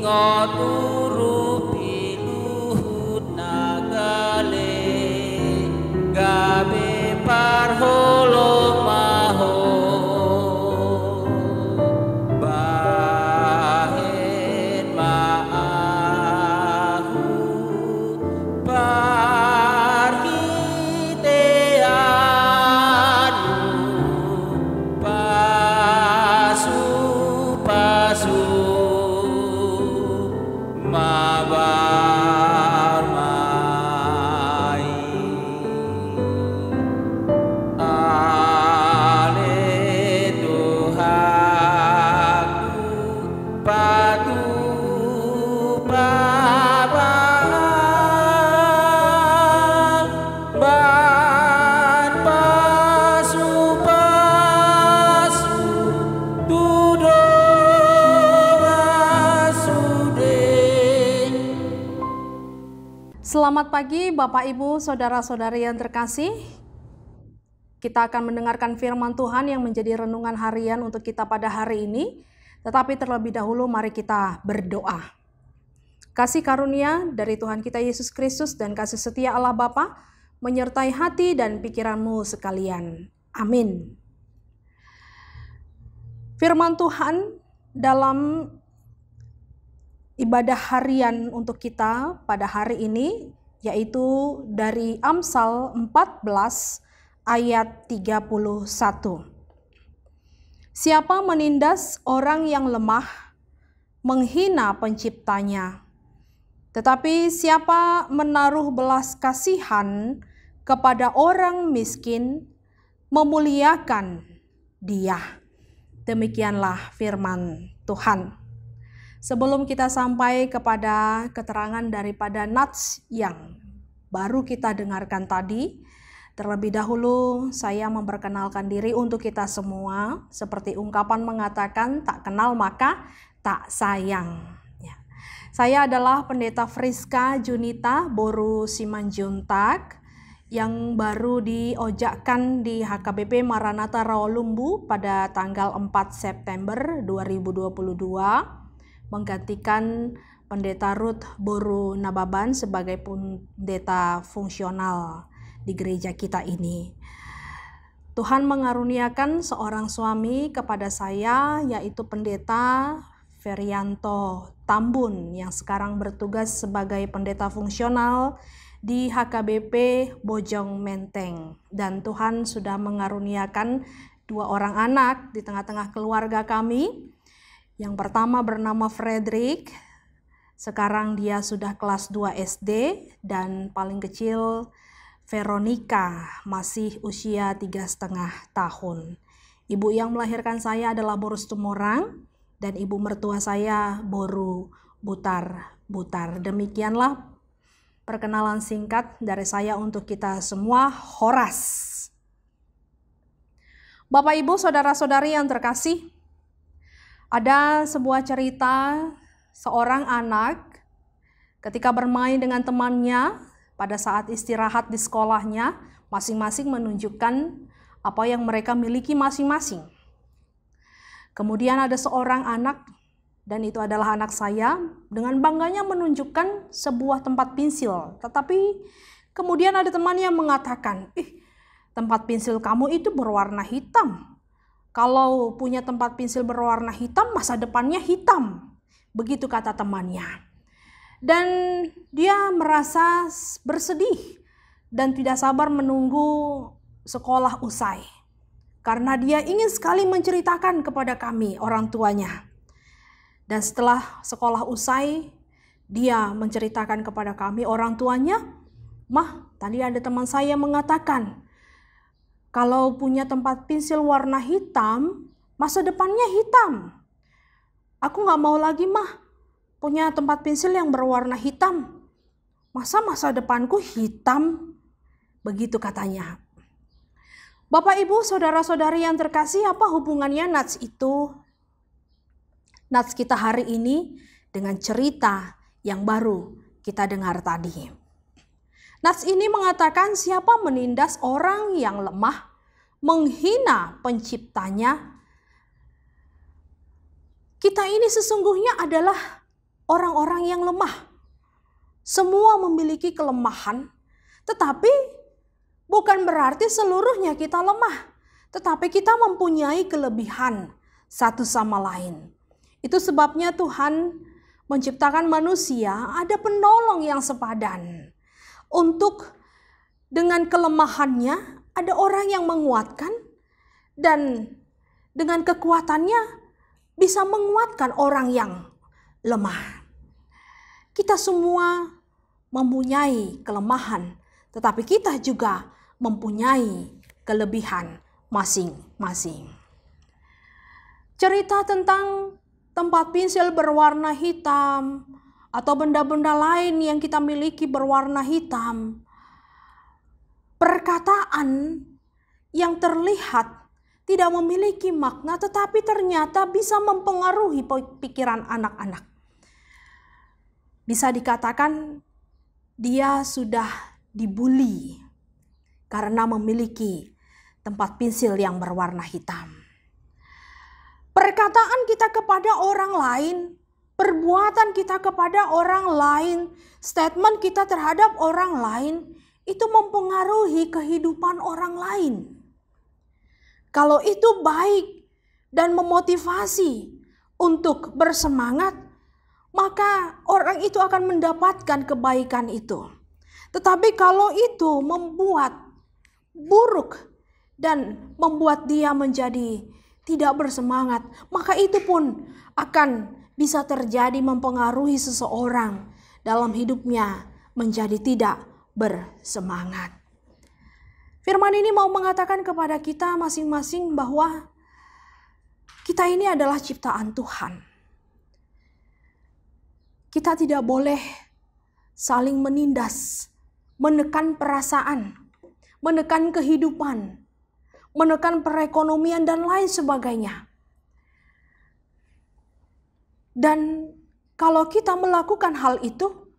ngoturu piluhut nagale gabe parholong maho bahen maahu parhiteanu pasu mabar mai ale Tuhanku patu babang ban pasu Selamat pagi Bapak Ibu, Saudara-saudari yang terkasih. Kita akan mendengarkan firman Tuhan yang menjadi renungan harian untuk kita pada hari ini. Tetapi terlebih dahulu mari kita berdoa. Kasih karunia dari Tuhan kita Yesus Kristus dan kasih setia Allah Bapa menyertai hati dan pikiranmu sekalian. Amin. Firman Tuhan dalam ibadah harian untuk kita pada hari ini yaitu dari Amsal 14 ayat 31. Siapa menindas orang yang lemah menghina penciptanya, tetapi siapa menaruh belas kasihan kepada orang miskin memuliakan dia. Demikianlah firman Tuhan. Sebelum kita sampai kepada keterangan daripada nats yang baru kita dengarkan tadi, terlebih dahulu saya memperkenalkan diri untuk kita semua. Seperti ungkapan mengatakan, tak kenal maka tak sayang. Ya. Saya adalah Pendeta Friska Junita Boru Simanjuntak yang baru diojakkan di HKBP Maranatha Rawalumbu pada tanggal 4 September 2022. Menggantikan Pendeta Ruth Boru Nababan sebagai pendeta fungsional di gereja kita ini. Tuhan mengaruniakan seorang suami kepada saya, yaitu Pendeta Ferianto Tambun yang sekarang bertugas sebagai pendeta fungsional di HKBP Bojong Menteng. Dan Tuhan sudah mengaruniakan 2 orang anak di tengah-tengah keluarga kami. Yang pertama bernama Frederick, sekarang dia sudah kelas 2 SD, dan paling kecil Veronica masih usia 3,5 tahun. Ibu yang melahirkan saya adalah Boru Tumorang dan ibu mertua saya Boru Butar. Demikianlah perkenalan singkat dari saya untuk kita semua. Horas. Bapak Ibu, saudara-saudari yang terkasih, ada sebuah cerita seorang anak ketika bermain dengan temannya pada saat istirahat di sekolahnya, masing-masing menunjukkan apa yang mereka miliki masing-masing. Kemudian ada seorang anak, dan itu adalah anak saya, dengan bangganya menunjukkan sebuah tempat pensil. Tetapi kemudian ada teman yang mengatakan, tempat pensil kamu itu berwarna hitam. Kalau punya tempat pensil berwarna hitam, masa depannya hitam. Begitu kata temannya. Dan dia merasa bersedih dan tidak sabar menunggu sekolah usai. Karena dia ingin sekali menceritakan kepada kami, orang tuanya. Dan setelah sekolah usai, dia menceritakan kepada kami, orang tuanya, "Mah, tadi ada teman saya mengatakan, kalau punya tempat pensil warna hitam, masa depannya hitam. Aku gak mau lagi, Mah, punya tempat pensil yang berwarna hitam. Masa depanku hitam?" Begitu katanya. Bapak, Ibu, saudara-saudari yang terkasih, apa hubungannya nats itu? Nats kita hari ini dengan cerita yang baru kita dengar tadi. Nats ini mengatakan siapa menindas orang yang lemah, menghina penciptanya. Kita ini sesungguhnya adalah orang-orang yang lemah. Semua memiliki kelemahan, tetapi bukan berarti seluruhnya kita lemah, tetapi kita mempunyai kelebihan satu sama lain. Itu sebabnya Tuhan menciptakan manusia, ada penolong yang sepadan. Untuk dengan kelemahannya, ada orang yang menguatkan, dan dengan kekuatannya bisa menguatkan orang yang lemah. Kita semua mempunyai kelemahan, tetapi kita juga mempunyai kelebihan masing-masing. Cerita tentang tempat pensil berwarna hitam atau benda-benda lain yang kita miliki berwarna hitam, perkataan yang terlihat tidak memiliki makna, tetapi ternyata bisa mempengaruhi pikiran anak-anak. Bisa dikatakan dia sudah dibully karena memiliki tempat pensil yang berwarna hitam. Perkataan kita kepada orang lain, perbuatan kita kepada orang lain, statement kita terhadap orang lain, itu mempengaruhi kehidupan orang lain. Kalau itu baik dan memotivasi untuk bersemangat, maka orang itu akan mendapatkan kebaikan itu. Tetapi kalau itu membuat buruk dan membuat dia menjadi tidak bersemangat, maka itu pun akan bisa terjadi mempengaruhi seseorang dalam hidupnya menjadi tidak bersemangat. Firman ini mau mengatakan kepada kita masing-masing bahwa kita ini adalah ciptaan Tuhan. Kita tidak boleh saling menindas, menekan perasaan, menekan kehidupan, menekan perekonomian dan lain sebagainya. Dan kalau kita melakukan hal itu,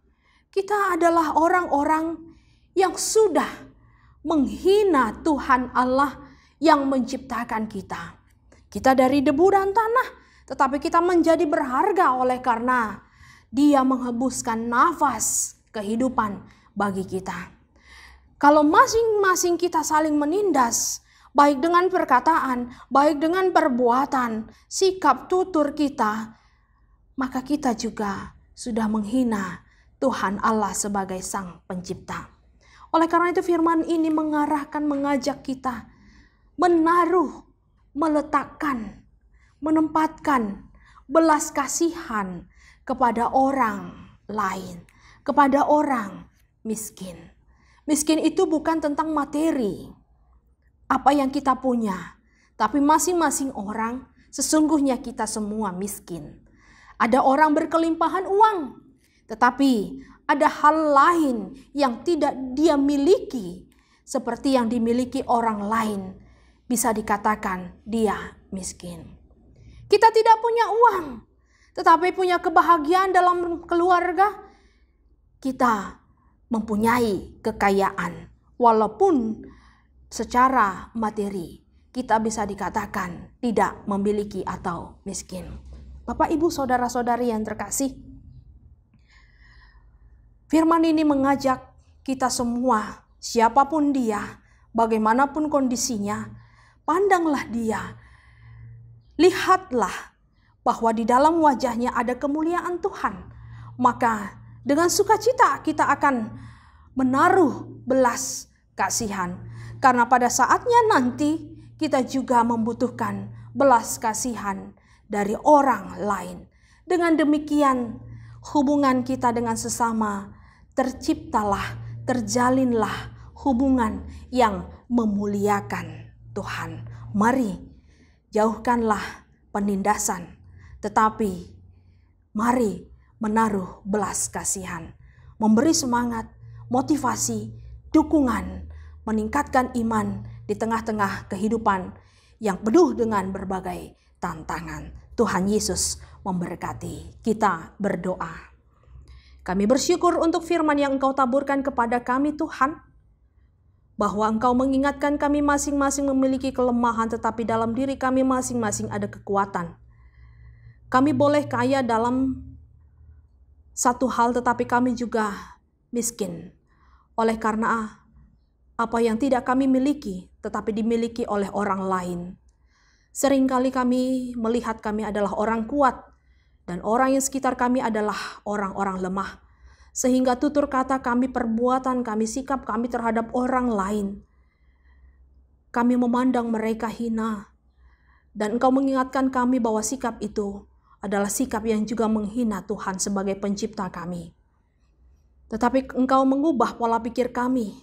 kita adalah orang-orang yang sudah menghina Tuhan Allah yang menciptakan kita. Kita dari debu dan tanah, tetapi kita menjadi berharga oleh karena Dia menghembuskan nafas kehidupan bagi kita. Kalau masing-masing kita saling menindas, baik dengan perkataan, baik dengan perbuatan, sikap tutur kita, maka kita juga sudah menghina Tuhan Allah sebagai Sang Pencipta. Oleh karena itu firman ini mengarahkan, mengajak kita menaruh, meletakkan, menempatkan belas kasihan kepada orang lain, kepada orang miskin. Miskin itu bukan tentang materi, apa yang kita punya, tapi masing-masing orang, sesungguhnya kita semua miskin. Ada orang berkelimpahan uang, tetapi ada hal lain yang tidak dia miliki seperti yang dimiliki orang lain. Bisa dikatakan dia miskin. Kita tidak punya uang, tetapi punya kebahagiaan dalam keluarga. Kita mempunyai kekayaan, walaupun secara materi kita bisa dikatakan tidak memiliki atau miskin. Bapak, Ibu, saudara-saudari yang terkasih, firman ini mengajak kita semua, siapapun dia, bagaimanapun kondisinya, pandanglah dia, lihatlah bahwa di dalam wajahnya ada kemuliaan Tuhan. Maka dengan sukacita kita akan menaruh belas kasihan. Karena pada saatnya nanti kita juga membutuhkan belas kasihan dari orang lain. Dengan demikian hubungan kita dengan sesama terciptalah, terjalinlah hubungan yang memuliakan Tuhan. Mari jauhkanlah penindasan, tetapi mari menaruh belas kasihan, memberi semangat, motivasi, dukungan, meningkatkan iman di tengah-tengah kehidupan yang penuh dengan berbagai tantangan. Tuhan Yesus memberkati. Kita berdoa. Kami bersyukur untuk firman yang Engkau taburkan kepada kami, Tuhan, bahwa Engkau mengingatkan kami masing-masing memiliki kelemahan, tetapi dalam diri kami masing-masing ada kekuatan. Kami boleh kaya dalam satu hal, tetapi kami juga miskin. Oleh karena apa yang tidak kami miliki, tetapi dimiliki oleh orang lain. Seringkali kami melihat kami adalah orang kuat, dan orang yang sekitar kami adalah orang-orang lemah. Sehingga tutur kata kami, perbuatan kami, sikap kami terhadap orang lain, kami memandang mereka hina. Dan Engkau mengingatkan kami bahwa sikap itu adalah sikap yang juga menghina Tuhan sebagai pencipta kami. Tetapi Engkau mengubah pola pikir kami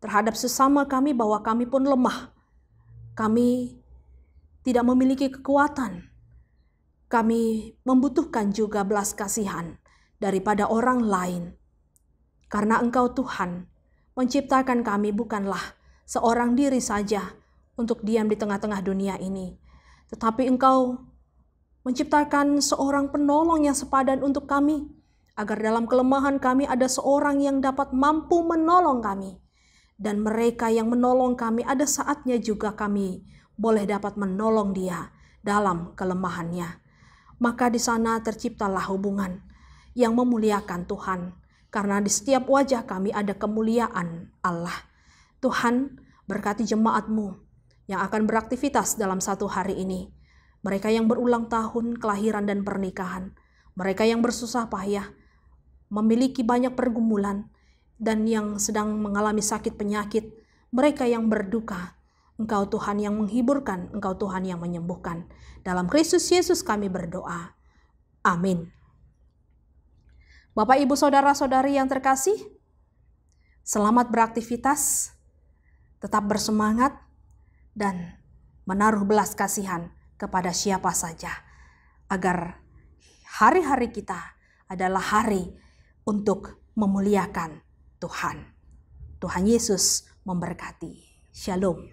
terhadap sesama kami bahwa kami pun lemah. Kami tidak memiliki kekuatan. Kami membutuhkan juga belas kasihan daripada orang lain. Karena Engkau Tuhan menciptakan kami bukanlah seorang diri saja untuk diam di tengah-tengah dunia ini. Tetapi Engkau menciptakan seorang penolong yang sepadan untuk kami, agar dalam kelemahan kami ada seorang yang dapat mampu menolong kami. Dan mereka yang menolong kami, ada saatnya juga kami boleh dapat menolong dia dalam kelemahannya. Maka di sana terciptalah hubungan yang memuliakan Tuhan. Karena di setiap wajah kami ada kemuliaan Allah. Tuhan, berkati jemaat-Mu yang akan beraktivitas dalam satu hari ini. Mereka yang berulang tahun kelahiran dan pernikahan. Mereka yang bersusah payah, memiliki banyak pergumulan, dan yang sedang mengalami sakit penyakit. Mereka yang berduka. Engkau Tuhan yang menghiburkan, Engkau Tuhan yang menyembuhkan. Dalam Kristus Yesus kami berdoa. Amin. Bapak, Ibu, Saudara-saudari yang terkasih, selamat beraktivitas, tetap bersemangat, dan menaruh belas kasihan kepada siapa saja, agar hari-hari kita adalah hari untuk memuliakan Tuhan. Tuhan Yesus memberkati. Shalom.